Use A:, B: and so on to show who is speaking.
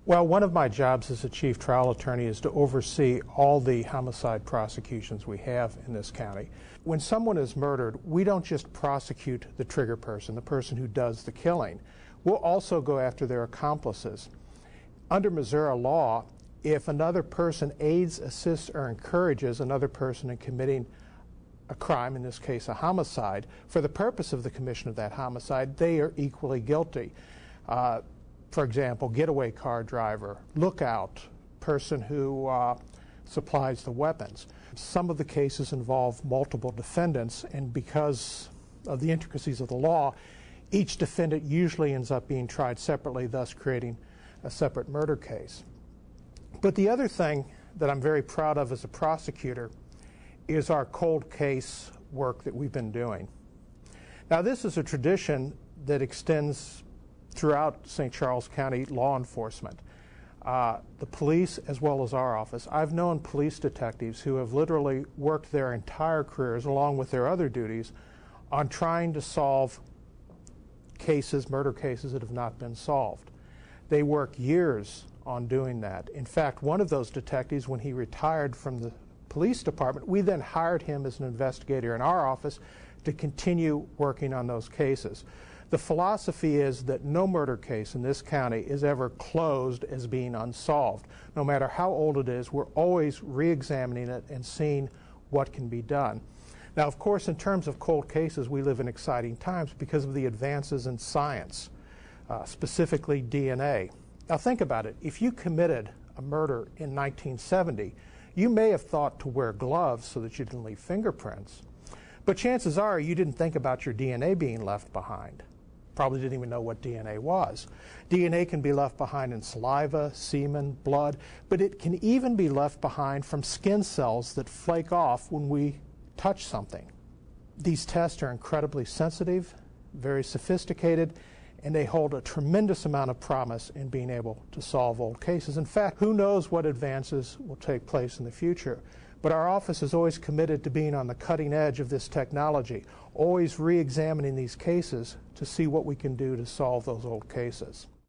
A: Well, one of my jobs as a chief trial attorney is to oversee all the homicide prosecutions we have in this county. When someone is murdered, we don't just prosecute the trigger person, the person who does the killing. We'll also go after their accomplices. Under Missouri law, if another person aids, assists, or encourages another person in committing a crime, in this case a homicide, for the purpose of the commission of that homicide, they are equally guilty. For example, getaway car driver, lookout, person who supplies the weapons. Some of the cases involve multiple defendants, and because of the intricacies of the law, each defendant usually ends up being tried separately, thus creating a separate murder case. But the other thing that I'm very proud of as a prosecutor is our cold case work that we've been doing. Now, this is a tradition that extends throughout St. Charles County law enforcement. The police as well as our office. I've known police detectives who have literally worked their entire careers, along with their other duties, on trying to solve cases, murder cases that have not been solved. They work years on doing that. In fact, one of those detectives, when he retired from the police department, we then hired him as an investigator in our office to continue working on those cases. The philosophy is that no murder case in this county is ever closed as being unsolved. No matter how old it is, we're always re-examining it and seeing what can be done. Now, of course, in terms of cold cases, we live in exciting times because of the advances in science, specifically DNA. Now, think about it. If you committed a murder in 1970, you may have thought to wear gloves so that you didn't leave fingerprints, but chances are you didn't think about your DNA being left behind. Probably didn't even know what DNA was. DNA can be left behind in saliva, semen, blood, but it can even be left behind from skin cells that flake off when we touch something. These tests are incredibly sensitive, very sophisticated, and they hold a tremendous amount of promise in being able to solve old cases. In fact, who knows what advances will take place in the future? But our office is always committed to being on the cutting edge of this technology, always re-examining these cases to see what we can do to solve those old cases.